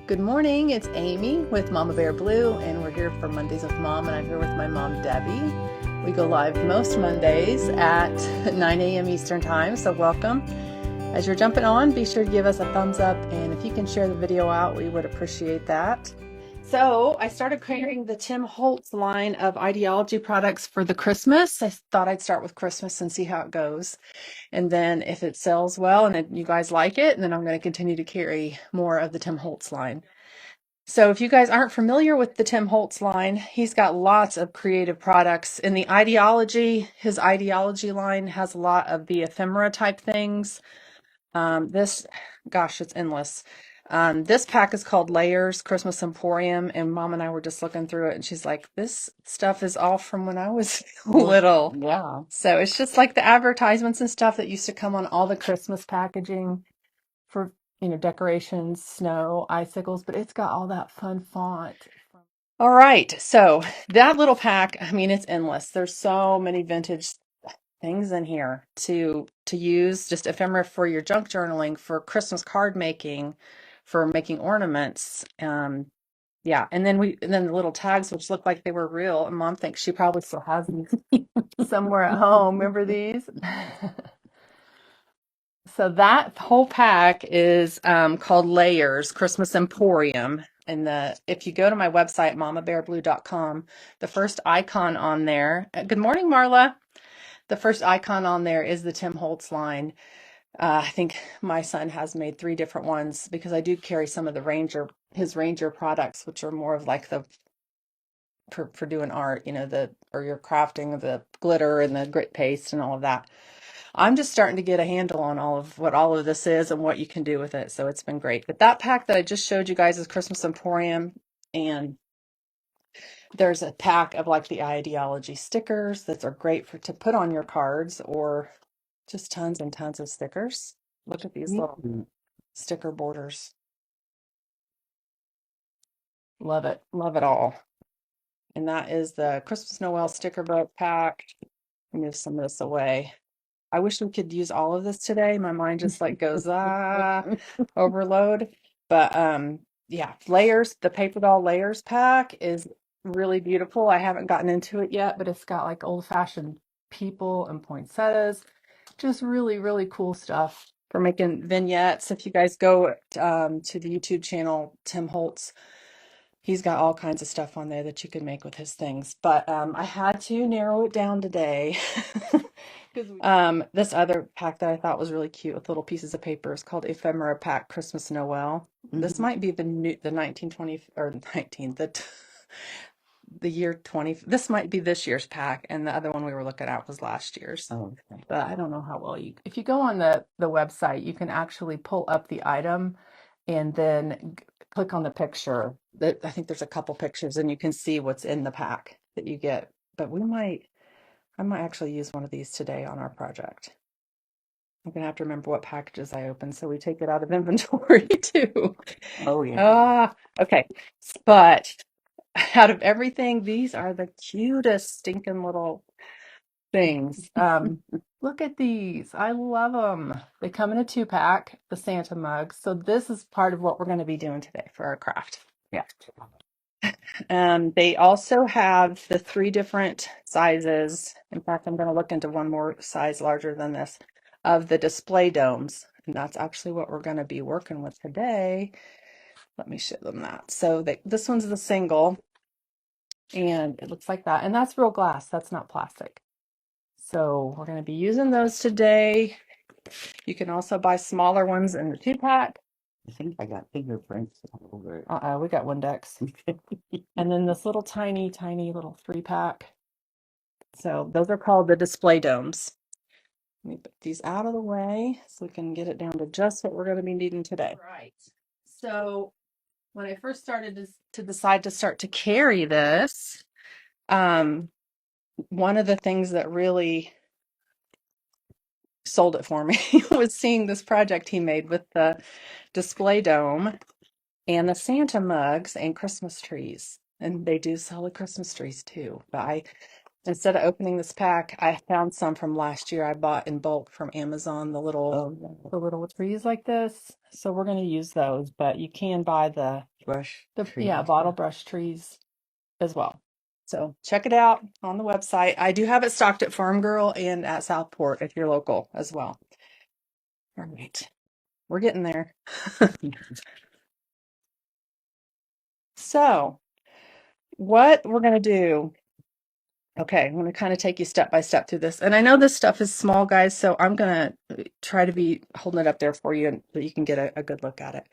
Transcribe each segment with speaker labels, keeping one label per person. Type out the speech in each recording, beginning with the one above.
Speaker 1: Good morning, it's Amy with Mama Bear Blue, and we're here for Mondays with Mom, and I'm here with my mom, Debbie. We go live most Mondays at 9 a.m. Eastern Time, so welcome. As you're jumping on, be sure to give us a thumbs up, and if you can share the video out, we would appreciate that. So I started creating the TIM HOLTZ line of ideology products for the Christmas. I thought I'd start with Christmas and see how it goes. And then if it sells well and you guys like it, then I'm going to continue to carry more of the TIM HOLTZ line. So if you guys aren't familiar with the TIM HOLTZ line, he's got lots of creative products. In the ideology, his ideology line has a lot of the ephemera type things. Gosh, it's endless. This pack is called Layers Christmas Emporium, and Mom and I were just looking through it, and she's like, "This stuff is all from when I was little."
Speaker 2: Yeah.
Speaker 1: So it's just like the advertisements and stuff that used to come on all the Christmas packaging for, decorations, snow, icicles, but it's got all that fun font. All right, so that little pack, I mean, it's endless. There's so many vintage things in here to use, just ephemera for your junk journaling, for Christmas card making, for making ornaments. Yeah, and then the little tags, which look like they were real, and Mom thinks she probably still has them somewhere at home. Remember these? So that whole pack is called Layers Christmas Emporium. And if you go to my website, mamabearblue.com, the first icon on there, good morning, Marla. The first icon on there is the TIM HOLTZ line. I think my son has made 3 different ones because I do carry some of his Ranger products, which are more of like for doing art, or you're crafting the glitter and the grit paste and all of that. I'm just starting to get a handle on all of this is and what you can do with it. So it's been great. But that pack that I just showed you guys is Christmas Emporium. And there's a pack of like the ideology stickers that are great to put on your cards, or just tons and tons of stickers. Look at these little sticker borders. Love it. Love it all. And that is the Christmas Noel sticker book pack. Move some of this away. I wish we could use all of this today. My mind just like goes, overload. But yeah, the paper doll layers pack is really beautiful. I haven't gotten into it yet, but it's got like old-fashioned people and poinsettias. Just really, really cool stuff for making vignettes. If you guys go to the YouTube channel, Tim Holtz, he's got all kinds of stuff on there that you can make with his things. But I had to narrow it down today. This other pack that I thought was really cute with little pieces of paper is called Ephemera Pack Christmas Noel. This might be the 1920 or 19 the year 20. This might be this year's pack, and the other one we were looking at was last year's.
Speaker 2: Oh, okay.
Speaker 1: But I don't know how well if you go on the website, you can actually pull up the item and then click on the picture. I think there's a couple pictures, and you can see what's in the pack that you get. But I might actually use one of these today on our project. I'm gonna have to remember what packages I opened so we take it out of inventory too.
Speaker 2: Oh, yeah.
Speaker 1: Okay. But out of everything, these are the cutest stinking little things. Look at these. I love them. They come in a 2-pack, the Santa mugs. So this is part of what we're going to be doing today for our craft.
Speaker 2: Yeah.
Speaker 1: They also have the 3 different sizes. In fact, I'm going to look into one more size larger than this of the display domes. And that's actually what we're going to be working with today. Let me show them that. So this one's the single, and it looks like that. And that's real glass. That's not plastic. So we're going to be using those today. You can also buy smaller ones in the 2-pack.
Speaker 2: I think I got fingerprints all over it.
Speaker 1: We got Windex. And then this little tiny, tiny little 3-pack. So those are called the display domes. Let me put these out of the way so we can get it down to just what we're going to be needing today. Right. So when I first started to decide to start to carry this, one of the things that really sold it for me was seeing this project he made with the display dome and the Santa mugs and Christmas trees. And they do sell the Christmas trees too. But instead of opening this pack, I found some from last year I bought in bulk from Amazon, the little trees like this. So we're going to use those, but you can buy the
Speaker 2: Brush tree.
Speaker 1: yeah, bottle brush trees as well. So check it out on the website. I do have it stocked at Farm Girl and at Southport if you're local as well. All right. We're getting there. So what we're going to do, okay, I'm going to kind of take you step by step through this. And I know this stuff is small, guys, so I'm going to try to be holding it up there for you so you can get a good look at it.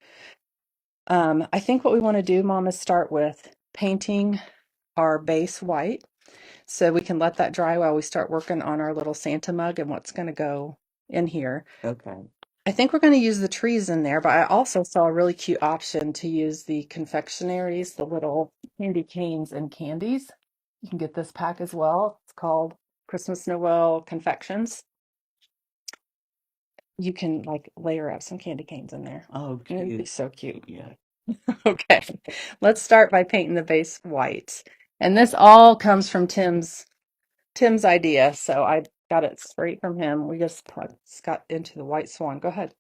Speaker 1: I think what we want to do, Mom, is start with painting our base white so we can let that dry while we start working on our little Santa mug and what's going to go in here.
Speaker 2: Okay.
Speaker 1: I think we're going to use the trees in there, but I also saw a really cute option to use the confectionaries, the little candy canes and candies. You can get this pack as well. It's called Christmas Noel Confections. You can like layer up some candy canes in there.
Speaker 2: Oh,
Speaker 1: And it'd be
Speaker 2: cute.
Speaker 1: so cute.
Speaker 2: Yeah.
Speaker 1: Okay, let's start by painting the base white. And this all comes from Tim's idea, so I got it straight from him. We just got into the white swan. Go ahead.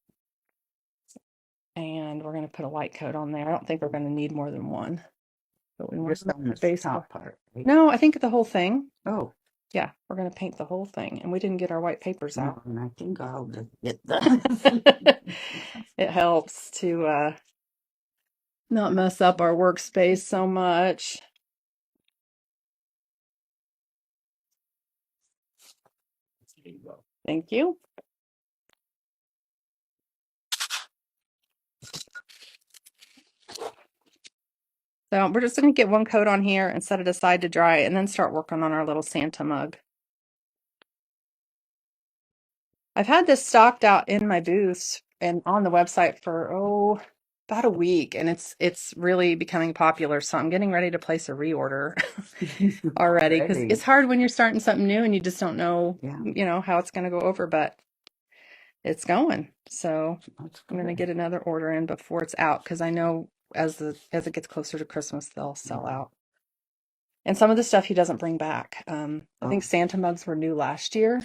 Speaker 1: And we're going to put a white coat on there. I don't think we're going to need more than one. But we want
Speaker 2: Just on
Speaker 1: the
Speaker 2: the
Speaker 1: base
Speaker 2: top part, right?
Speaker 1: No, I think the whole thing.
Speaker 2: Oh,
Speaker 1: Yeah, we're going to paint the whole thing. And we didn't get our white papers
Speaker 2: no,
Speaker 1: out.
Speaker 2: and I think I'll just get that.
Speaker 1: It helps to not mess up our workspace so much. Thank you. So we're just going to get one coat on here and set it aside to dry and then start working on our little Santa mug. I've had this stocked out in my booths and on the website for, about a week, and it's really becoming popular. So I'm getting ready to place a reorder already because it's hard when you're starting something new and you just don't know, how it's going to go over, but it's going. So I'm going to get another order in before it's out because I know as it gets closer to Christmas, they'll sell out. And some of the stuff he doesn't bring back. I think Santa mugs were new last year,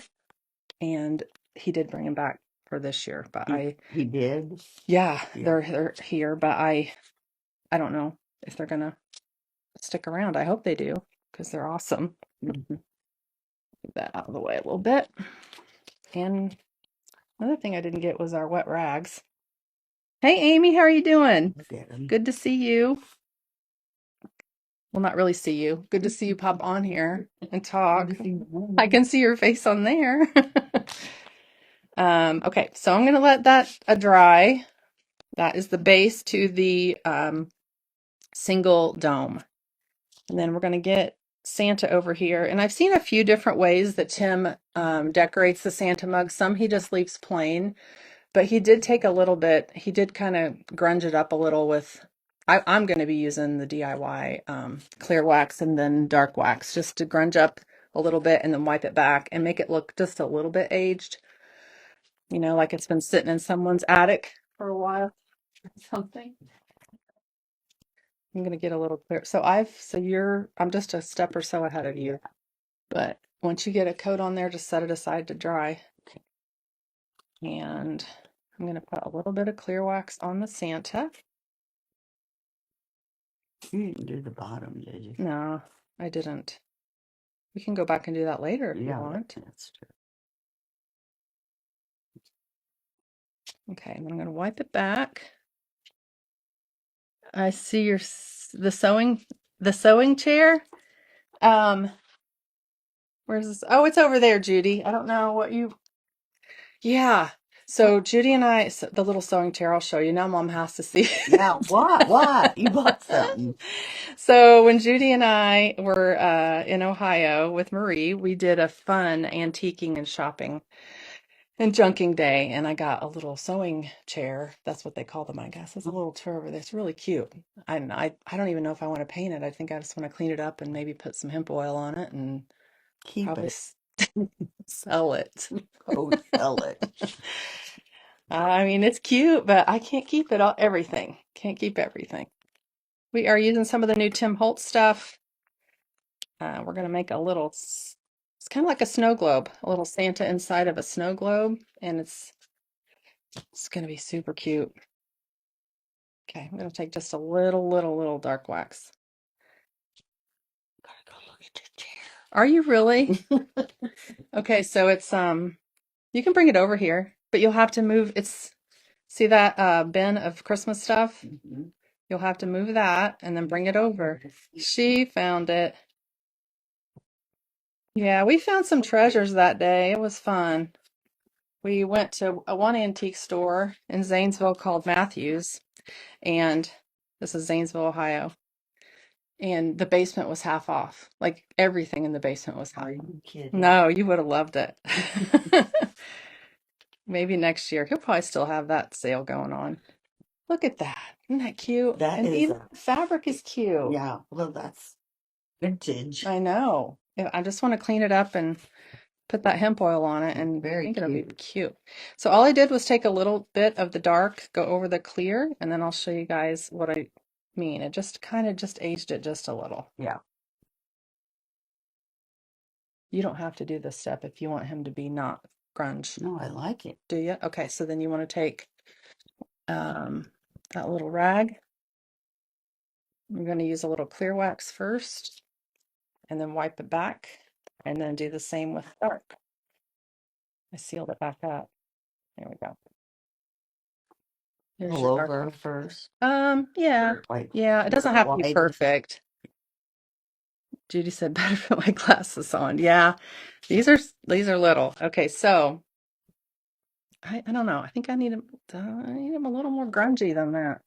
Speaker 1: and he did bring them back for this year. But
Speaker 2: he did.
Speaker 1: Yeah, they're here, but I don't know if they're gonna stick around. I hope they do because they're awesome. Get that out of the way a little bit. And another thing I didn't get was our wet rags. Hey, Amy, how are you doing? Good to see you. Well, not really see you. Good to see you pop on here and talk. I can see your face on there. Okay, so I'm gonna let that dry. That is the base to the single dome. And then we're gonna get Santa over here. And I've seen a few different ways that Tim decorates the Santa mug. Some he just leaves plain, but he did take a little bit, he did kind of grunge it up a little with, I'm going to be using the DIY clear wax and then dark wax just to grunge up a little bit and then wipe it back and make it look just a little bit aged, like it's been sitting in someone's attic for a while or something. I'm going to get a little clear. I'm just a step or so ahead of you. But once you get a coat on there, just set it aside to dry. And I'm going to put a little bit of clear wax on the Santa.
Speaker 2: You didn't do the bottom, did you?
Speaker 1: No, I didn't. We can go back and do that later if you want.
Speaker 2: That's true.
Speaker 1: Okay, and I'm going to wipe it back. I see the sewing chair. Where's this? Oh, it's over there, Judy. I don't know what you. Yeah. So Judy and I, the little sewing chair, I'll show you. Now Mom has to see.
Speaker 2: Yeah, what? You bought something.
Speaker 1: So when Judy and I were in Ohio with Marie, we did a fun antiquing and shopping and junking day, and I got a little sewing chair. That's what they call them, I guess. It's a little chair over there. It's really cute. I don't even know if I want to paint it. I think I just want to clean it up and maybe put some hemp oil on it and probably sell it.
Speaker 2: Oh, sell it.
Speaker 1: I mean, it's cute, but I can't keep everything. Can't keep everything. We are using some of the new Tim Holtz stuff. We're going to make a little It's kind of like a snow globe, a little Santa inside of a snow globe, and it's going to be super cute. Okay, I'm going to take just a little dark wax.
Speaker 2: Gotta go look at the chair.
Speaker 1: Are you really? Okay, so it's you can bring it over here, but you'll have to move see that bin of Christmas stuff?
Speaker 2: Mhm.
Speaker 1: You'll have to move that and then bring it over. She found it. Yeah, we found some treasures that day. It was fun. We went to one antique store in Zanesville called Matthews, and this is Zanesville, Ohio. And the basement was half off. Like everything in the basement was half
Speaker 2: Are
Speaker 1: off.
Speaker 2: you kidding?
Speaker 1: No, you would have loved it. Maybe next year. He'll probably still have that sale going on. Look at that. Isn't that cute?
Speaker 2: That
Speaker 1: And
Speaker 2: is
Speaker 1: even
Speaker 2: a
Speaker 1: the fabric is cute.
Speaker 2: yeah. Well, that's vintage.
Speaker 1: I know. I just want to clean it up and put that hemp oil on it, and I
Speaker 2: Very
Speaker 1: think it'll be
Speaker 2: cute.
Speaker 1: cute. So all I did was take a little bit of the dark, go over the clear, and then I'll show you guys what I mean. It just kind of just aged it just a little.
Speaker 2: Yeah.
Speaker 1: You don't have to do this step if you want him to be not grunge.
Speaker 2: No, I like it.
Speaker 1: Do you? Okay, so then you want to take that little rag. I'm going to use a little clear wax first, and then wipe it back, and then do the same with dark. I sealed it back up. There we go. There's
Speaker 2: All
Speaker 1: your dark
Speaker 2: over
Speaker 1: one.
Speaker 2: first.
Speaker 1: Yeah.
Speaker 2: Or, like
Speaker 1: Yeah, it doesn't have to be
Speaker 2: wide.
Speaker 1: perfect. Judy said better put my glasses on. Yeah, these are little. Okay, so I don't know. I think I need them a little more grungy than that.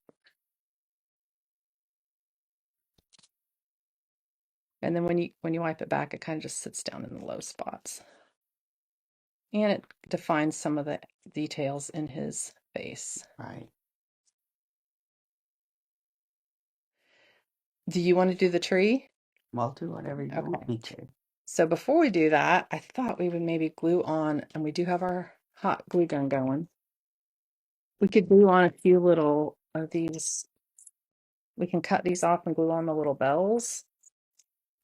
Speaker 1: And then when you wipe it back, it kind of just sits down in the low spots. And it defines some of the details in his face.
Speaker 2: Right.
Speaker 1: Do you want to do the tree?
Speaker 2: Well, do whatever you want me to.
Speaker 1: So before we do that, I thought we would maybe glue on, and we do have our hot glue gun going. We could glue on a few little of these. We can cut these off and glue on the little bells,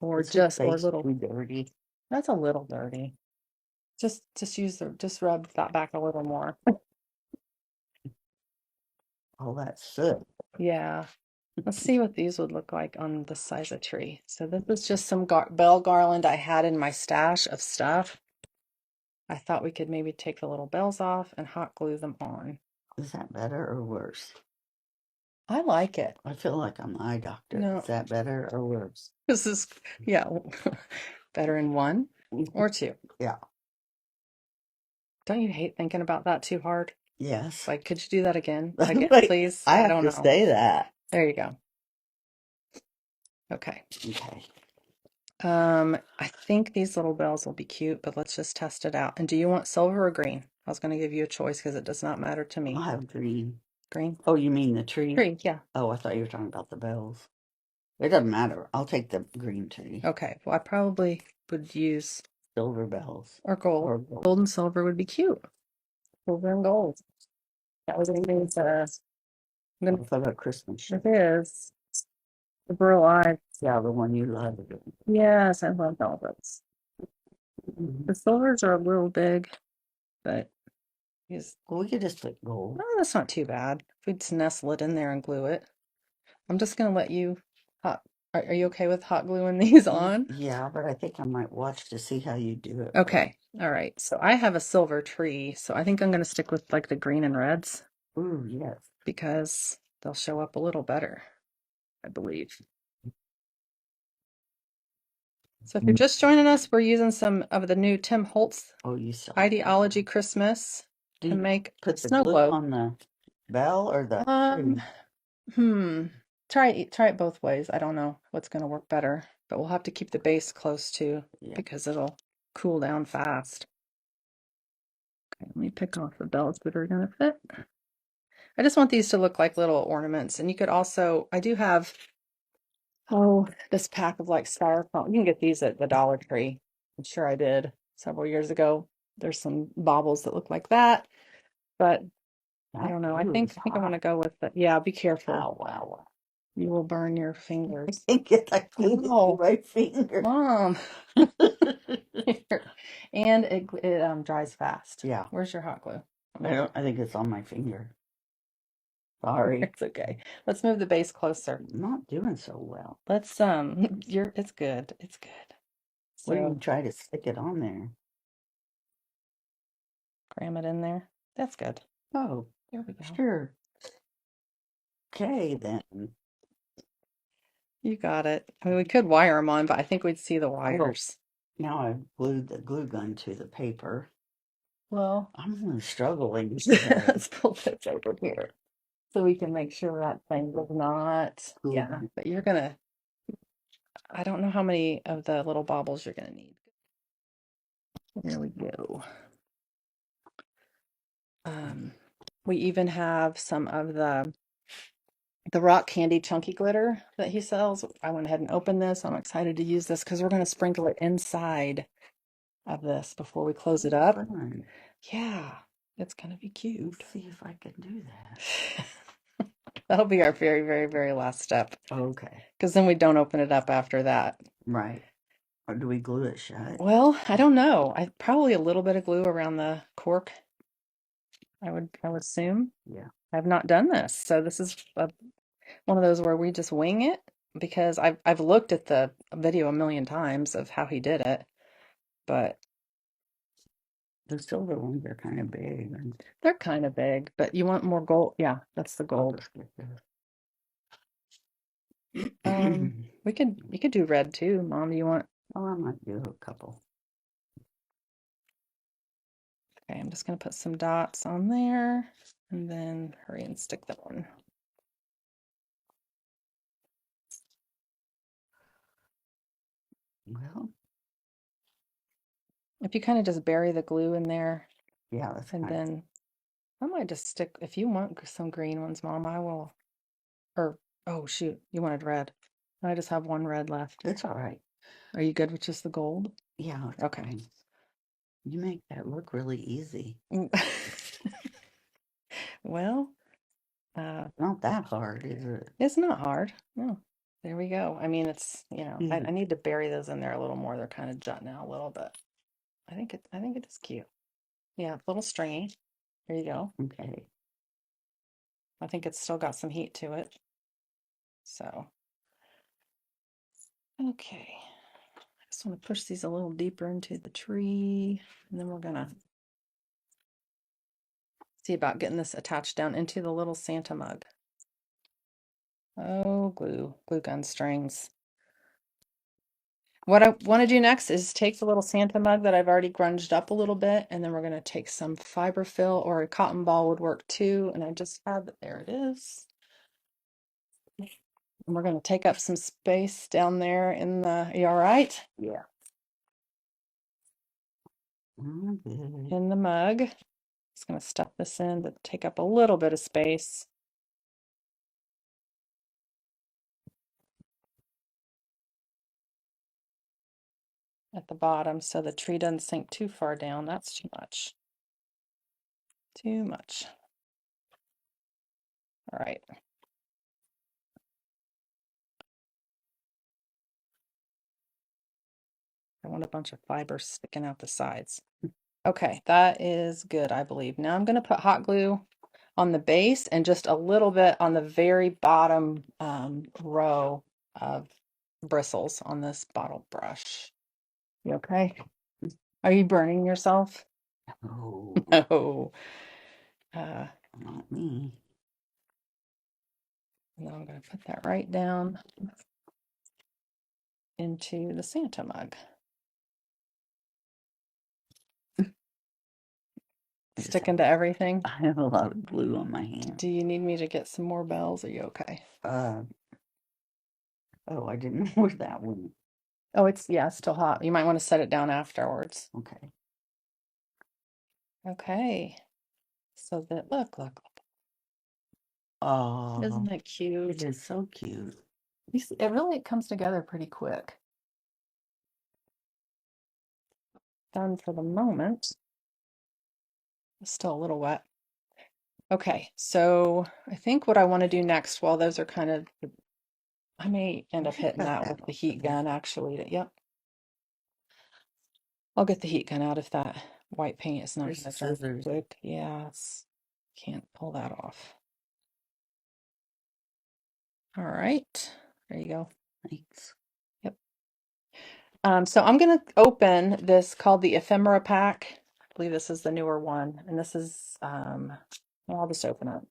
Speaker 1: or
Speaker 2: Is his
Speaker 1: or
Speaker 2: face
Speaker 1: little.
Speaker 2: too dirty?
Speaker 1: That's a little dirty. Just rub that back a little more.
Speaker 2: All that soot.
Speaker 1: Yeah. Let's see what these would look like on the size of tree. So this is just some bell garland I had in my stash of stuff. I thought we could maybe take the little bells off and hot glue them on.
Speaker 2: Is that better or worse?
Speaker 1: I like it.
Speaker 2: I feel like I'm the eye doctor.
Speaker 1: No,
Speaker 2: Is that better or worse?
Speaker 1: this is, yeah, better in one or two.
Speaker 2: Yeah.
Speaker 1: Don't you hate thinking about that too hard?
Speaker 2: Yes.
Speaker 1: Like, could you do that again?
Speaker 2: Like,
Speaker 1: Please?
Speaker 2: I
Speaker 1: I
Speaker 2: have
Speaker 1: don't
Speaker 2: to
Speaker 1: know.
Speaker 2: say that.
Speaker 1: There you go. Okay.
Speaker 2: Okay.
Speaker 1: I think these little bells will be cute, but let's just test it out. And do you want silver or green? I was going to give you a choice because it does not matter to me.
Speaker 2: I'll have green.
Speaker 1: Green?
Speaker 2: Oh, you mean the tree?
Speaker 1: Tree, yeah.
Speaker 2: Oh, I thought you were talking about the bells. It doesn't matter. I'll take the green tree.
Speaker 1: Okay. Well, I probably would use
Speaker 2: Silver bells.
Speaker 1: or gold.
Speaker 2: Or gold.
Speaker 1: Gold and silver would be cute. Silver and gold. That was amazing. I'm
Speaker 2: What about a Christmas shirt?
Speaker 1: It is. The Burl Eye.
Speaker 2: Yeah, the one you love.
Speaker 1: Yes, I love all those. The silvers are a little big, but
Speaker 2: Well, we could just put gold.
Speaker 1: oh, that's not too bad. If we just nestle it in there and glue it. I'm just gonna let you hot. Are you okay with hot gluing these on?
Speaker 2: Yeah, but I think I might watch to see how you do it.
Speaker 1: Okay. All right. So I have a silver tree, so I think I'm gonna stick with like the green and reds
Speaker 2: Ooh, yes.
Speaker 1: because they'll show up a little better, I believe. So if you're just joining us, we're using some of the new Tim Holtz Ideology Christmas to make
Speaker 2: put the
Speaker 1: snow
Speaker 2: glue
Speaker 1: globe.
Speaker 2: on the bell or the tree?
Speaker 1: Try it both ways. I don't know what's going to work better, but we'll have to keep the base close too because it'll cool down fast. Okay, let me pick off the bells that are going to fit. I just want these to look like little ornaments, and you could also, I do have this pack of like styrofoam. You can get these at the Dollar Tree. I'm sure I did several years ago. There's some baubles that look like that, but I don't know. I think I want to go with the, yeah, be careful.
Speaker 2: Oh, wow.
Speaker 1: You will burn your
Speaker 2: I
Speaker 1: fingers.
Speaker 2: can't get that glue to
Speaker 1: No,
Speaker 2: my finger.
Speaker 1: Mom. Here. And it dries fast.
Speaker 2: Yeah,
Speaker 1: Where's your hot glue?
Speaker 2: I think it's on my finger. Sorry.
Speaker 1: It's okay. Let's move the base closer.
Speaker 2: I'm not doing so well.
Speaker 1: Let's it's good. It's good.
Speaker 2: What do you
Speaker 1: So
Speaker 2: try to stick it on there?
Speaker 1: cram it in there. That's good.
Speaker 2: Oh,
Speaker 1: There we go.
Speaker 2: sure. Okay, then.
Speaker 1: You got it. I mean, we could wire them on, but I think we'd see the wires.
Speaker 2: Now I've glued the glue gun to the paper.
Speaker 1: Well,
Speaker 2: I'm really struggling today.
Speaker 1: let's pull this over here so we can make sure that thing does not. Yeah, but you're gonna, I don't know how many of the little baubles you're gonna need. There we go. We even have some of the rock candy chunky glitter that he sells. I went ahead and opened this. I'm excited to use this because we're going to sprinkle it inside of this before we close it up.
Speaker 2: Fun.
Speaker 1: Yeah, it's going to be cute.
Speaker 2: Let's see if I can do that.
Speaker 1: That'll be our very, very, very last step.
Speaker 2: Okay.
Speaker 1: Because then we don't open it up after that.
Speaker 2: Right. Or do we glue it shut?
Speaker 1: Well, I don't know. I probably a little bit of glue around the cork. I would assume.
Speaker 2: Yeah.
Speaker 1: I've not done this, so this is one of those where we just wing it because I've looked at the video a million times of how he did it, but
Speaker 2: The silver ones are kind of big.
Speaker 1: they're kind of big. But you want more gold? Yeah, that's the
Speaker 2: I'll
Speaker 1: gold.
Speaker 2: just get this.
Speaker 1: You could do red too, Mom. Do you want?
Speaker 2: Oh, I might do a couple.
Speaker 1: Okay, I'm just gonna put some dots on there and then hurry and stick that one.
Speaker 2: Well,
Speaker 1: If you kind of just bury the glue in there,
Speaker 2: yeah, that's
Speaker 1: and
Speaker 2: kind of.
Speaker 1: then I might just stick. If you want some green ones, Mom, I will. Or oh shoot, you wanted red. I just have one red left.
Speaker 2: It's all right.
Speaker 1: Are you good with just the gold?
Speaker 2: Yeah. It's
Speaker 1: Okay.
Speaker 2: fine. You make that look really easy.
Speaker 1: Well,
Speaker 2: Not that hard, is it?
Speaker 1: it's not hard. No. There we go. I mean, it's, I need to bury those in there a little more. They're kind of jutting out a little bit. I think it is cute. Yeah, a little stringy. There you go.
Speaker 2: Okay.
Speaker 1: I think it's still got some heat to it. So, okay. I just want to push these a little deeper into the tree, and then we're gonna see about getting this attached down into the little Santa mug. Oh, glue gun strings. What I want to do next is take the little Santa mug that I've already grunged up a little bit, and then we're going to take some fiberfill or a cotton ball would work too. And I just have it. There it is. And we're going to take up some space down there in the, you all right?
Speaker 2: Yeah. Good.
Speaker 1: In the mug. Just going to stuff this in to take up a little bit of space. At the bottom so the tree doesn't sink too far down. That's too much. Too much. All right. I want a bunch of fibers sticking out the sides. Okay, that is good, I believe. Now I'm going to put hot glue on the base and just a little bit on the very bottom row of bristles on this bottle brush. You okay? Are you burning yourself?
Speaker 2: Oh,
Speaker 1: No.
Speaker 2: not me.
Speaker 1: Now I'm going to put that right down into the Santa mug. Sticking to everything.
Speaker 2: I have a lot of glue on my hand.
Speaker 1: Do you need me to get some more bells? Are you okay?
Speaker 2: Oh, I didn't know where that one.
Speaker 1: Oh, it's still hot. You might want to set it down afterwards.
Speaker 2: Okay.
Speaker 1: Okay. So that look.
Speaker 2: Oh,
Speaker 1: Isn't it cute?
Speaker 2: it is so cute.
Speaker 1: It really comes together pretty quick. Done for the moment. It's still a little wet. Okay, so I think what I want to do next, while those are kind of I may end
Speaker 2: You
Speaker 1: up
Speaker 2: should
Speaker 1: hitting
Speaker 2: cut
Speaker 1: that
Speaker 2: that
Speaker 1: with the
Speaker 2: off
Speaker 1: heat
Speaker 2: there.
Speaker 1: gun, actually. Yep. I'll get the heat gun out if that white paint is not
Speaker 2: Here's
Speaker 1: going
Speaker 2: the
Speaker 1: to dry
Speaker 2: scissors.
Speaker 1: quick. Yeah, can't pull that off. All right. There you go.
Speaker 2: Thanks.
Speaker 1: Yep. So I'm going to open this called the Ephemera Pack. I believe this is the newer one. And this is, well, I'll just open it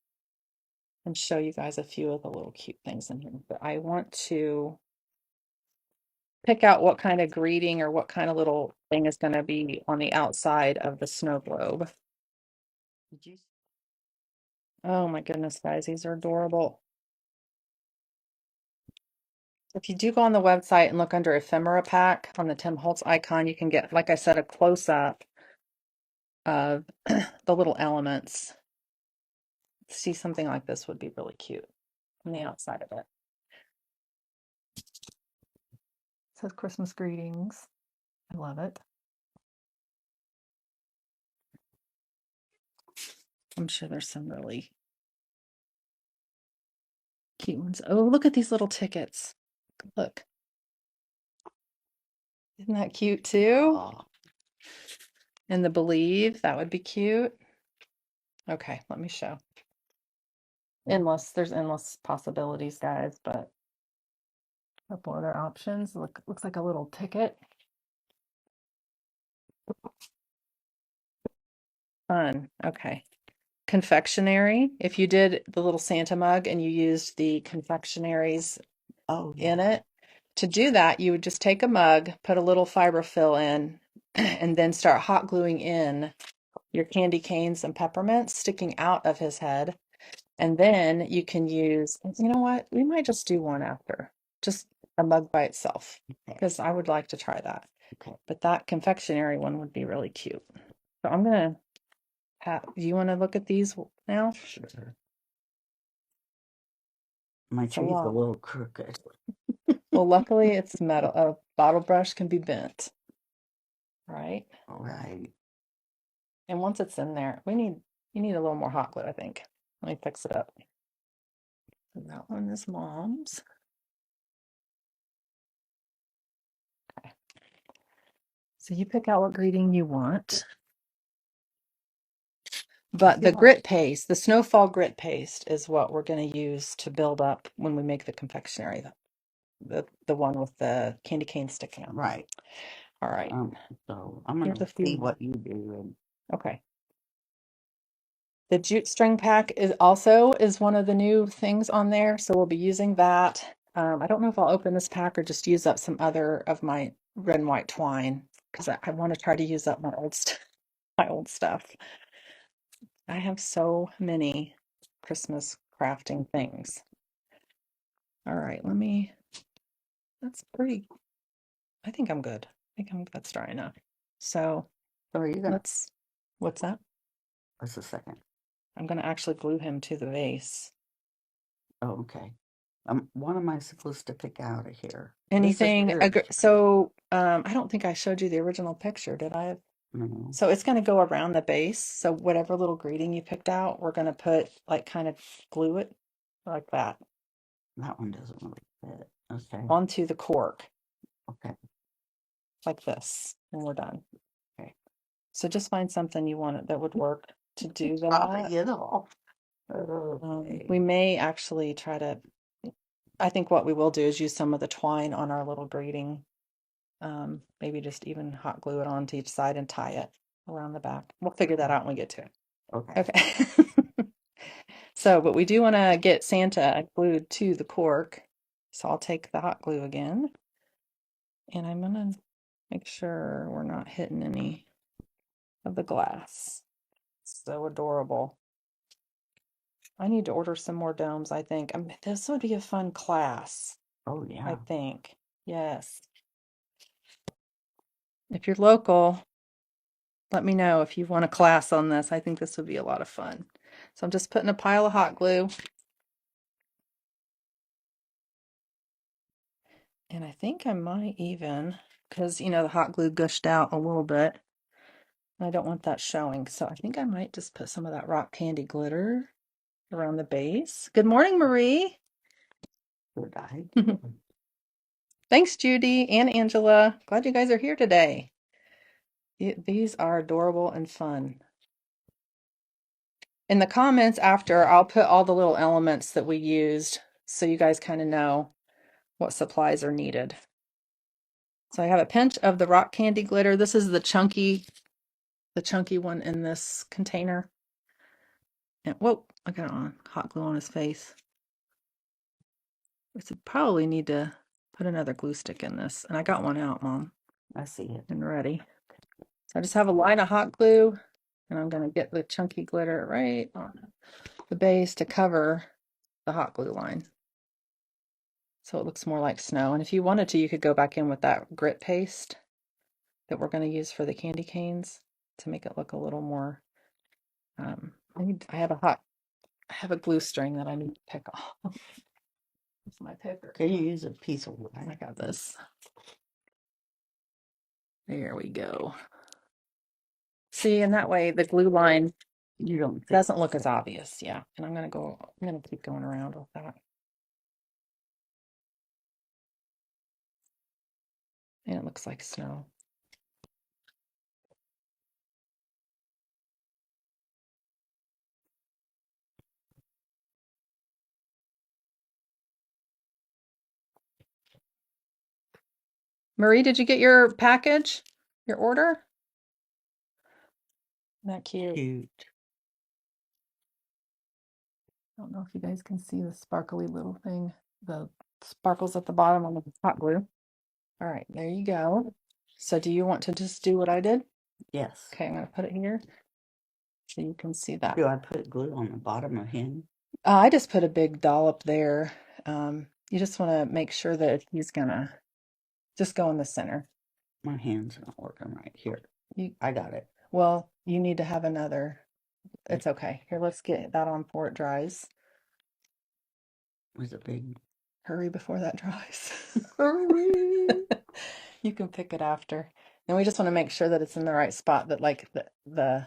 Speaker 1: and show you guys a few of the little cute things in here. But I want to pick out what kind of greeting or what kind of little thing is going to be on the outside of the snow globe.
Speaker 2: Did you?
Speaker 1: Oh my goodness, guys, these are adorable. If you do go on the website and look under Ephemera Pack on the Tim Holtz icon, you can get, like I said, a close-up of the little elements. See, something like this would be really cute on the outside of it. It says Christmas greetings. I love it. I'm sure there's some really cute ones. Oh, look at these little tickets. Look. Isn't that cute too?
Speaker 2: Oh,
Speaker 1: And the believe, that would be cute. Okay, let me show. There's endless possibilities, guys, but a couple other options. Looks like a little ticket. Fun. Okay. Confectionery. If you did the little Santa mug and you used the confectionaries
Speaker 2: oh
Speaker 1: in
Speaker 2: yeah.
Speaker 1: it, to do that, you would just take a mug, put a little fiberfill in, and then start hot gluing in your candy canes and peppermints sticking out of his head. And then you can use, you know what? We might just do one after, just a mug by itself,
Speaker 2: Okay.
Speaker 1: because I would like to try that.
Speaker 2: Okay.
Speaker 1: But that confectionery one would be really cute. So I'm gonna have, do you want to look at these now?
Speaker 2: Sure. My
Speaker 1: It's a
Speaker 2: tree's a
Speaker 1: lot.
Speaker 2: little crooked.
Speaker 1: Well, luckily it's metal. A bottle brush can be bent, right?
Speaker 2: All right.
Speaker 1: And once it's in there, you need a little more hot glue, I think. Let me fix it up. And that one is mom's. Okay. So you pick out what greeting you want. But the grit paste, the snowfall grit paste is what we're going to use to build up when we make the confectionery. The one with the candy cane sticking out.
Speaker 2: Right.
Speaker 1: All right.
Speaker 2: So I'm
Speaker 1: Here's
Speaker 2: gonna
Speaker 1: a few
Speaker 2: see
Speaker 1: more.
Speaker 2: what you do. And
Speaker 1: Okay. The jute string pack is one of the new things on there, so we'll be using that. I don't know if I'll open this pack or just use up some other of my red and white twine because I want to try to use up my old stuff. I have so many Christmas crafting things. All right, that's pretty, I think I'm good. That's dry enough. So
Speaker 2: so are you gonna?
Speaker 1: what's that?
Speaker 2: What's the second?
Speaker 1: I'm gonna actually glue him to the vase.
Speaker 2: Oh, okay. What am I supposed to pick out of here?
Speaker 1: Anything,
Speaker 2: Yours, right?
Speaker 1: so I don't think I showed you the original picture, did I?
Speaker 2: No.
Speaker 1: So it's going to go around the base. So whatever little greeting you picked out, we're going to put like kind of glue it like that
Speaker 2: That one doesn't really fit. Okay.
Speaker 1: onto the cork
Speaker 2: Okay.
Speaker 1: like this, and we're done.
Speaker 2: Okay.
Speaker 1: So just find something you want that would work to do
Speaker 2: Dropping
Speaker 1: that.
Speaker 2: it all. Okay.
Speaker 1: We may actually I think what we will do is use some of the twine on our little greeting. Maybe just even hot glue it onto each side and tie it around the back. We'll figure that out when we get to it.
Speaker 2: Okay.
Speaker 1: Okay. So, but we do want to get Santa glued to the cork. So I'll take the hot glue again. And I'm going to make sure we're not hitting any of the glass. So adorable. I need to order some more domes, I think. This would be a fun class,
Speaker 2: Oh
Speaker 1: I
Speaker 2: yeah.
Speaker 1: think. Yes. If you're local, let me know if you want a class on this. I think this would be a lot of fun. So I'm just putting a pile of hot glue. And I think I might even, because, the hot glue gushed out a little bit. I don't want that showing. So I think I might just put some of that rock candy glitter around the base. Good morning, Marie.
Speaker 2: Or died.
Speaker 1: Thanks, Judy and Angela. Glad you guys are here today. These are adorable and fun. In the comments after, I'll put all the little elements that we used so you guys kind of know what supplies are needed. So I have a pinch of the rock candy glitter. This is the chunky one in this container. And whoa, I got on hot glue on his face. I should probably need to put another glue stick in this. And I got one out, Mom.
Speaker 2: I see it.
Speaker 1: And ready. So I just have a line of hot glue, and I'm going to get the chunky glitter right on the base to cover the hot glue line. So it looks more like snow. And if you wanted to, you could go back in with that grit paste that we're going to use for the candy canes to make it look a little more. I have a glue string that I need to pick off. It's my picker.
Speaker 2: Can you use a piece of wood?
Speaker 1: I got this. There we go. See, and that way the glue line
Speaker 2: You don't
Speaker 1: doesn't look as obvious. Yeah. And I'm gonna keep going around with that. And it looks like snow. Marie, did you get your package? Your order? Isn't that cute?
Speaker 2: cute.
Speaker 1: I don't know if you guys can see the sparkly little thing, the sparkles at the bottom on the hot glue. All right, there you go. So do you want to just do what I did?
Speaker 2: Yes.
Speaker 1: Okay, I'm going to put it here so you can see that.
Speaker 2: Do I put glue on the bottom of him?
Speaker 1: I just put a big dollop there. You just want to make sure that he's going to just go in the center.
Speaker 2: My hand's not working right here.
Speaker 1: You,
Speaker 2: I got it.
Speaker 1: well, you need to have another. It's okay. Here, let's get that on before it dries.
Speaker 2: Was it big?
Speaker 1: Hurry before that dries.
Speaker 2: Hurry!
Speaker 1: You can pick it after. And we just want to make sure that it's in the right spot, that like the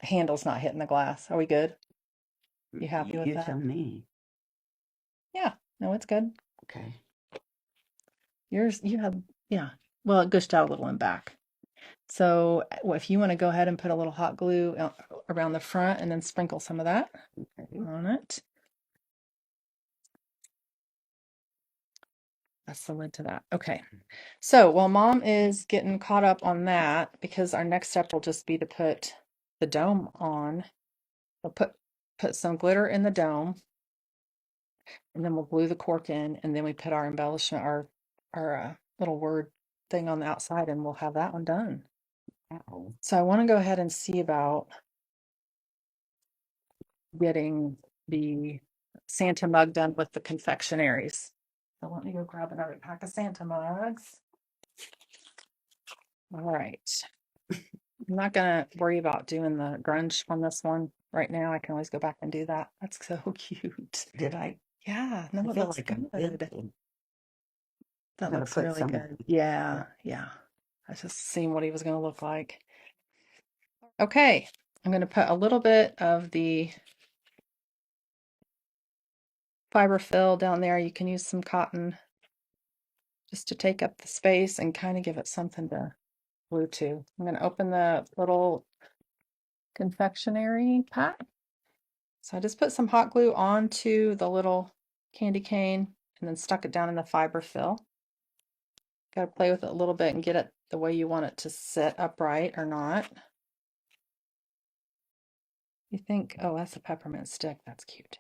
Speaker 1: handle's not hitting the glass. Are we good? You happy with
Speaker 2: You
Speaker 1: that?
Speaker 2: tell me.
Speaker 1: Yeah. No, it's good.
Speaker 2: Okay.
Speaker 1: Yours, you have, yeah. Well, it gushed out a little in back. So if you want to go ahead and put a little hot glue around the front and then sprinkle some of that on it. That's the lid to that. Okay. So while Mom is getting caught up on that, because our next step will just be to put the dome on. We'll put some glitter in the dome, and then we'll glue the cork in, and then we put our embellishment, our little word thing on the outside, and we'll have that one done.
Speaker 2: Uh-oh.
Speaker 1: So I want to go ahead and see about getting the Santa mug done with the confectionaries. So let me go grab another pack of Santa mugs. All right. I'm not gonna worry about doing the grunge on this one right now. I can always go back and do that. That's so cute.
Speaker 2: Did I?
Speaker 1: Yeah, no,
Speaker 2: I
Speaker 1: it
Speaker 2: feel
Speaker 1: looks
Speaker 2: like I
Speaker 1: good.
Speaker 2: did.
Speaker 1: That
Speaker 2: Gotta
Speaker 1: looks
Speaker 2: put
Speaker 1: really
Speaker 2: some.
Speaker 1: good. Yeah, yeah. I was just seeing what he was gonna look like. Okay, I'm gonna put a little bit of the fiber fill down there. You can use some cotton just to take up the space and kind of give it something to glue to. I'm gonna open the little confectionery pack. So I just put some hot glue onto the little candy cane and then stuck it down in the fiber fill. Got to play with it a little bit and get it the way you want it to sit upright or not. You think, oh, that's a peppermint stick. That's cute.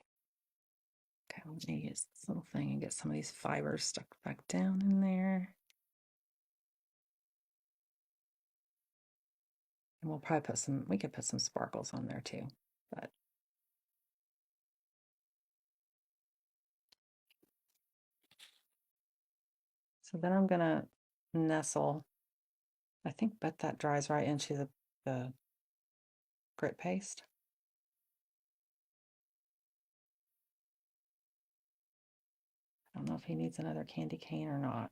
Speaker 1: Okay, let me use this little thing and get some of these fibers stuck back down in there. And we'll probably we could put some sparkles on there too, but. So then I'm gonna nestle. I bet that dries right into the grit paste. I don't know if he needs another candy cane or not.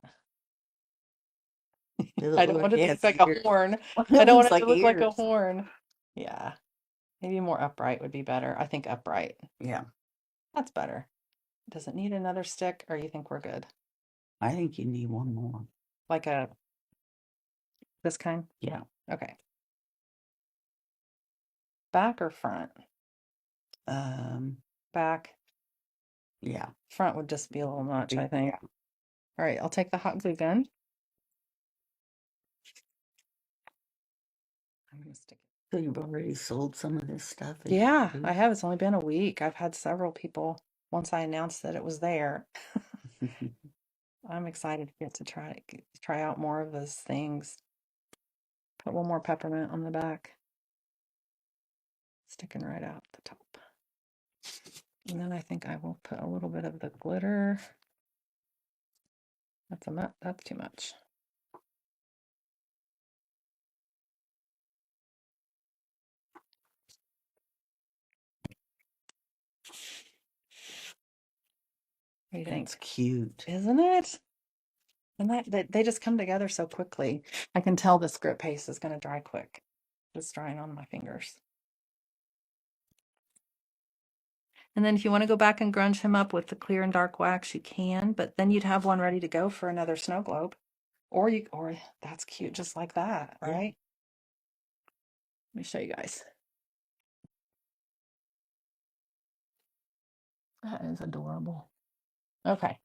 Speaker 1: I don't want it to look like a horn. I don't want it to look like a horn. Yeah. Maybe more upright would be better. I think upright.
Speaker 2: Yeah.
Speaker 1: That's better. Does it need another stick, or you think we're good?
Speaker 2: I think you need one more.
Speaker 1: Like this kind?
Speaker 2: Yeah.
Speaker 1: Okay. Back or front? Back.
Speaker 2: Yeah.
Speaker 1: Front would just be a little much, I think.
Speaker 2: Yeah.
Speaker 1: All right, I'll take the hot glue gun. I'm gonna stick it.
Speaker 2: So you've already sold some of this stuff?
Speaker 1: Yeah, I have. It's only been a week. I've had several people, once I announced that it was there. I'm excited to get to try out more of those things. Put one more peppermint on the back. Sticking right out the top. And then I think I will put a little bit of the glitter. That's too much. What do you think?
Speaker 2: That's cute.
Speaker 1: Isn't it? And they just come together so quickly. I can tell this grip paste is going to dry quick. It's drying on my fingers. And then if you want to go back and grunge him up with the clear and dark wax, you can, but then you'd have one ready to go for another snow globe. Or that's cute just like that,
Speaker 2: Yeah.
Speaker 1: right? Let me show you guys. That is adorable. Okay.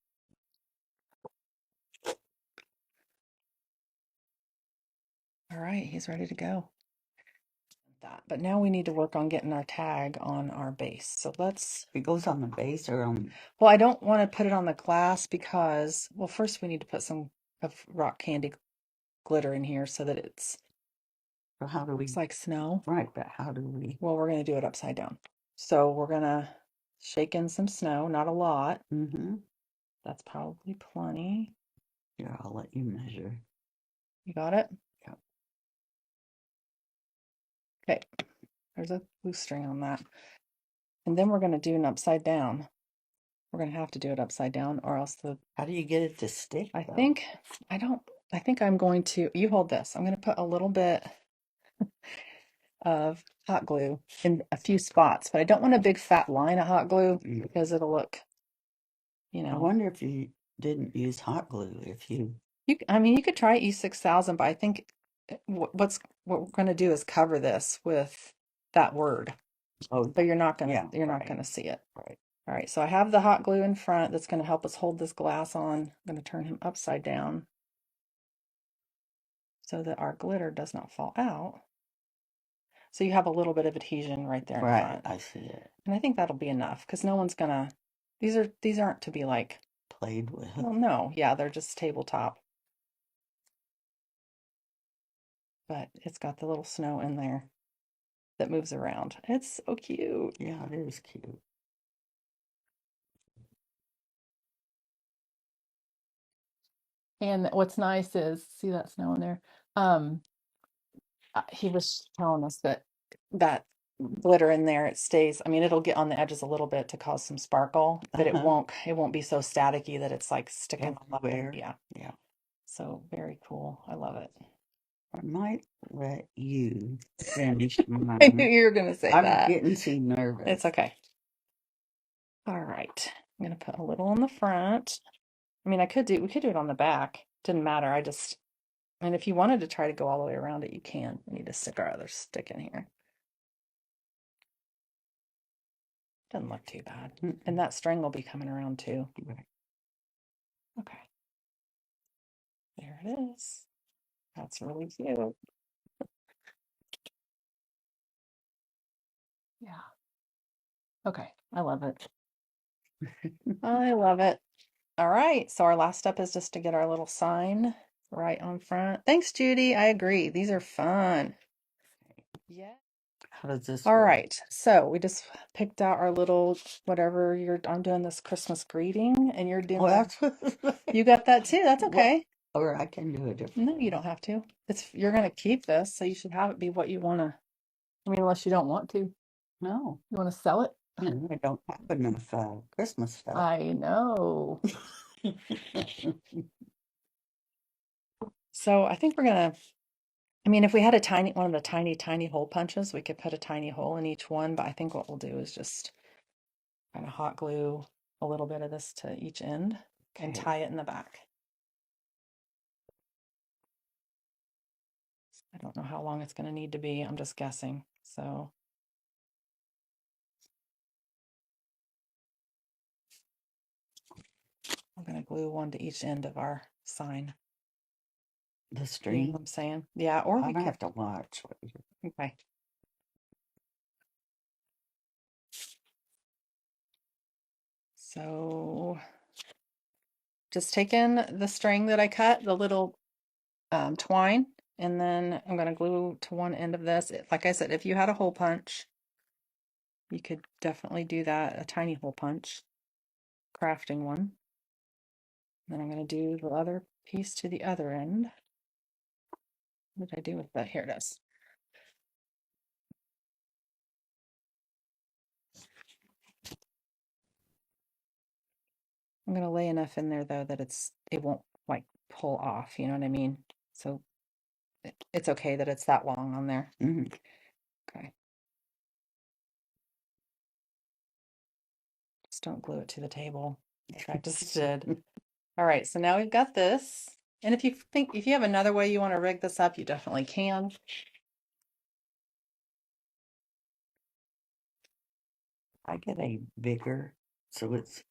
Speaker 1: All right, he's ready to go. But now we need to work on getting our tag on our base. So
Speaker 2: It goes on the base or on.
Speaker 1: well, I don't want to put it on the glass because, well, first we need to put some of rock candy glitter in here so that it's
Speaker 2: So how do we?
Speaker 1: looks like snow.
Speaker 2: Right, but how do we?
Speaker 1: Well, we're going to do it upside down. So we're going to shake in some snow, not a lot.
Speaker 2: Mm-hmm.
Speaker 1: That's probably plenty.
Speaker 2: Yeah, I'll let you measure.
Speaker 1: You got it?
Speaker 2: Yeah.
Speaker 1: Okay. There's a loose string on that. And then we're going to do an upside down. We're going to have to do it upside down or else
Speaker 2: How do you get it to stick,
Speaker 1: I
Speaker 2: though?
Speaker 1: think I'm going to, you hold this. I'm going to put a little bit of hot glue in a few spots, but I don't want a big fat line of hot glue because it'll look,
Speaker 2: I wonder if you didn't use hot glue,
Speaker 1: I mean, you could try E6000, but I think what we're going to do is cover this with that word.
Speaker 2: Oh,
Speaker 1: But you're not
Speaker 2: yeah,
Speaker 1: not
Speaker 2: right.
Speaker 1: going to see it.
Speaker 2: Right.
Speaker 1: All right, so I have the hot glue in front that's going to help us hold this glass on. I'm going to turn him upside down so that our glitter does not fall out. So you have a little bit of adhesion right there in
Speaker 2: Right,
Speaker 1: front.
Speaker 2: I see it.
Speaker 1: And I think that'll be enough because no one's gonna, these aren't to be like,
Speaker 2: Played with.
Speaker 1: well, no, yeah, they're just tabletop. But it's got the little snow in there that moves around. It's so cute.
Speaker 2: Yeah, it is cute.
Speaker 1: And what's nice is, see that snow in there? He was telling us that glitter in there, it stays, I mean, it'll get on the edges a little bit to cause some sparkle, but it won't be so staticky that it's like sticking up there. Yeah.
Speaker 2: Yeah.
Speaker 1: So very cool. I love it.
Speaker 2: I might let you finish
Speaker 1: I knew
Speaker 2: mine.
Speaker 1: you were gonna say
Speaker 2: I'm
Speaker 1: that.
Speaker 2: getting too nervous.
Speaker 1: It's okay. All right. I'm gonna put a little on the front. I mean, we could do it on the back. Didn't matter. And if you wanted to try to go all the way around it, you can. We need to stick our other stick in here. Doesn't look too bad. And that string will be coming around too.
Speaker 2: Right.
Speaker 1: Okay. There it is. That's really cute. Yeah. Okay. I love it. I love it. All right. So our last step is just to get our little sign right on front. Thanks, Judy. I agree. These are fun. Yeah.
Speaker 2: How does this
Speaker 1: All
Speaker 2: work?
Speaker 1: right. So we just picked out our little whatever I'm doing this Christmas greeting and you're doing
Speaker 2: Well,
Speaker 1: you got that too. That's okay.
Speaker 2: Or I can do it different.
Speaker 1: No, you don't have to. You're gonna keep this, so you should have it be what you wanna. I mean, unless you don't want to.
Speaker 2: No.
Speaker 1: You want to sell it?
Speaker 2: I don't have enough Christmas stuff.
Speaker 1: I know. So I think we're gonna, I mean, if we had one of the tiny hole punches, we could put a tiny hole in each one, but I think what we'll do is just kind of hot glue a little bit of this to each end and
Speaker 2: Okay.
Speaker 1: tie it in the back. I don't know how long it's going to need to be. I'm just guessing. So I'm going to glue one to each end of our sign.
Speaker 2: The
Speaker 1: You know
Speaker 2: string.
Speaker 1: what I'm saying? Yeah, or
Speaker 2: I'm
Speaker 1: we
Speaker 2: gonna
Speaker 1: could.
Speaker 2: have to watch.
Speaker 1: Okay. So just take in the string that I cut, the little twine, and then I'm going to glue to one end of this. Like I said, if you had a hole punch, you could definitely do that, a tiny hole punch, crafting one. Then I'm going to do the other piece to the other end. What did I do with that? Here it is. I'm going to lay enough in there though that it won't like pull off, you know what I mean? So it's okay that it's that long on there.
Speaker 2: Mhm.
Speaker 1: Okay. Just don't glue it to the table like I just did. All right, so now we've got this. And if you have another way you want to rig this up, you definitely can.
Speaker 2: I get a bigger, so it's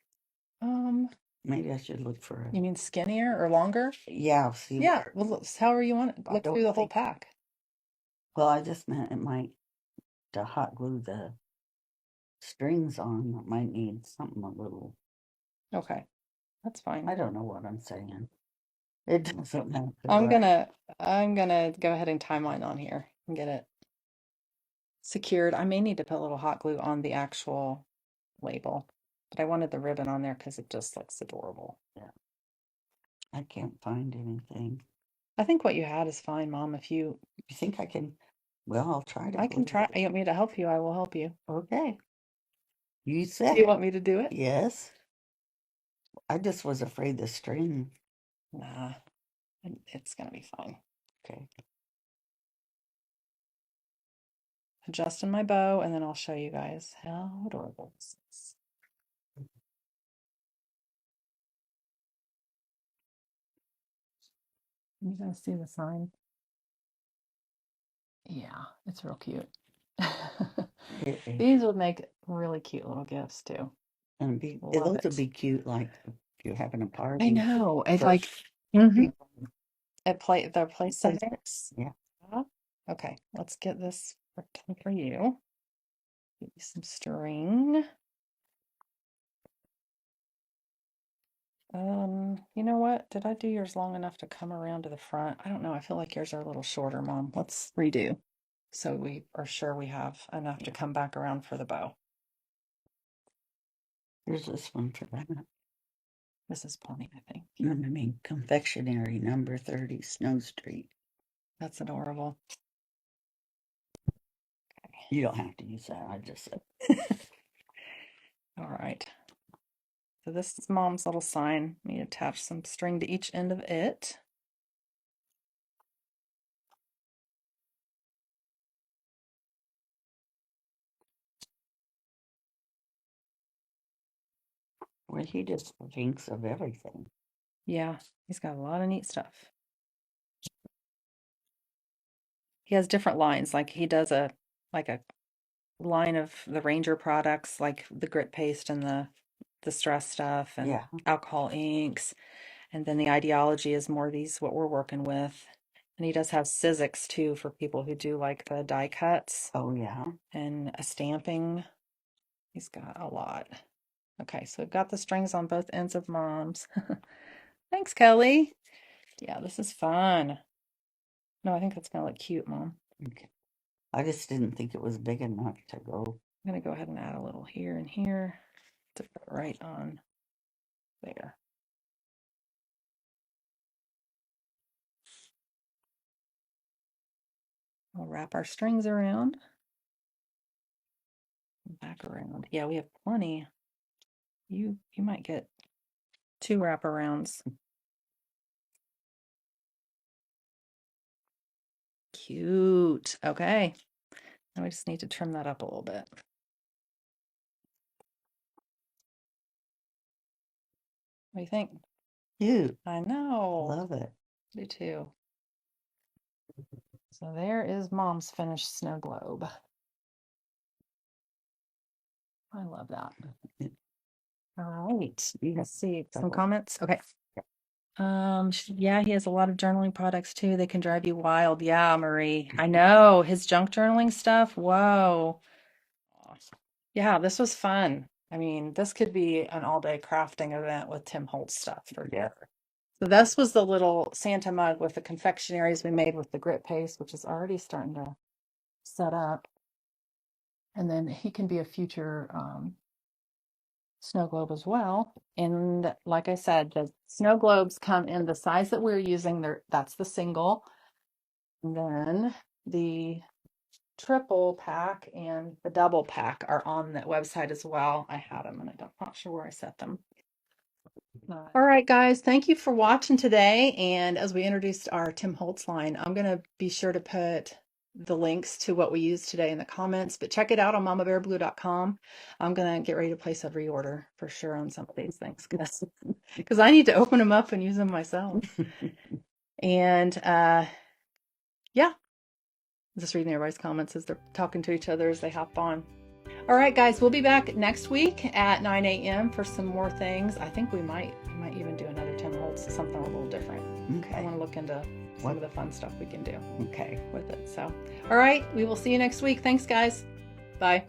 Speaker 1: Um,
Speaker 2: maybe I should look for
Speaker 1: you
Speaker 2: a.
Speaker 1: mean skinnier or longer?
Speaker 2: Yeah, see
Speaker 1: Yeah,
Speaker 2: where.
Speaker 1: well, however you want it.
Speaker 2: I
Speaker 1: Look
Speaker 2: don't
Speaker 1: through the whole
Speaker 2: think.
Speaker 1: pack.
Speaker 2: Well, I just meant it might to hot glue the strings on. It might need something a little.
Speaker 1: Okay, that's fine.
Speaker 2: I don't know what I'm saying. It doesn't matter.
Speaker 1: I'm gonna I'm gonna go ahead and tie mine on here and get it secured. I may need to put a little hot glue on the actual label, but I wanted the ribbon on there because it just looks adorable.
Speaker 2: Yeah. I can't find anything.
Speaker 1: I think what you had is fine, Mom. If you,
Speaker 2: You think I can? Well, I'll try to
Speaker 1: I can
Speaker 2: glue
Speaker 1: try.
Speaker 2: it.
Speaker 1: You want me to help you? I will help you.
Speaker 2: Okay. You
Speaker 1: Do
Speaker 2: said
Speaker 1: you want me to do it?
Speaker 2: yes. I just was afraid the string.
Speaker 1: Nah, it's gonna be fine.
Speaker 2: Okay.
Speaker 1: Adjusting my bow, and then I'll show you guys how adorable this is. You guys see the sign? Yeah, it's real cute. These would make really cute little gifts too.
Speaker 2: And
Speaker 1: Love
Speaker 2: those would
Speaker 1: it.
Speaker 2: be cute, like if you're having a
Speaker 1: I
Speaker 2: party
Speaker 1: know. It's
Speaker 2: for
Speaker 1: like mhm.
Speaker 2: people.
Speaker 1: Their place
Speaker 2: Place-
Speaker 1: settings.
Speaker 2: Yeah.
Speaker 1: Okay, let's get this done for you. Give you some string. You know what? Did I do yours long enough to come around to the front? I don't know. I feel like yours are a little shorter, Mom. Let's redo. So we are sure we have enough to come back around for the bow.
Speaker 2: Here's this one for that.
Speaker 1: This is plenty, I think.
Speaker 2: I mean, confectionery number 30, Snow Street.
Speaker 1: That's adorable.
Speaker 2: You don't have to use that. I just said.
Speaker 1: All right. So this is Mom's little sign. We attach some string to each end of it.
Speaker 2: Well, he just thinks of everything.
Speaker 1: Yeah, he's got a lot of neat stuff. He has different lines. Like he does a line of the Ranger products, like the grit paste and the stress stuff and
Speaker 2: Yeah.
Speaker 1: alcohol inks. And then the ideology is more these what we're working with. And he does have Sizzix too for people who do like the die cuts
Speaker 2: Oh, yeah.
Speaker 1: and a stamping. He's got a lot. Okay, so we've got the strings on both ends of Mom's. Thanks, Kelly. Yeah, this is fun. No, I think that's gonna look cute, Mom.
Speaker 2: Okay. I just didn't think it was big enough to go.
Speaker 1: I'm gonna go ahead and add a little here and here to put right on there. We'll wrap our strings around. Back around. Yeah, we have plenty. You might get 2 wraparounds. Cute. Okay. Now we just need to trim that up a little bit. What do you think?
Speaker 2: Cute.
Speaker 1: I know.
Speaker 2: Love it.
Speaker 1: I do too. So there is Mom's finished snow globe. I love that. All right. Let's see some comments. Okay. Yeah, he has a lot of journaling products too. They can drive you wild. Yeah, Marie. I know his junk journaling stuff. Whoa. Yeah, this was fun. I mean, this could be an all-day crafting event with Tim Holtz stuff for sure. So this was the little Santa mug with the confectionaries we made with the grit paste, which is already starting to set up. And then he can be a future snow globe as well. And like I said, the snow globes come in the size that we're using. That's the single. And then the triple pack and the double pack are on that website as well. I had them and I'm not sure where I set them. All right, guys, thank you for watching today. And as we introduced our Tim Holtz line, I'm going to be sure to put the links to what we used today in the comments, but check it out on mamabearblue.com. I'm going to get ready to place a reorder for sure on some of these things because I need to open them up and use them myself. And yeah, just reading everybody's comments as they're talking to each other as they hop on. All right, guys, we'll be back next week at 9 a.m. for some more things. I think we might even do another Tim Holtz, something a little different.
Speaker 2: Okay.
Speaker 1: I want to look into some of the fun stuff we can do
Speaker 2: Okay.
Speaker 1: with it. So, all right, we will see you next week. Thanks, guys. Bye.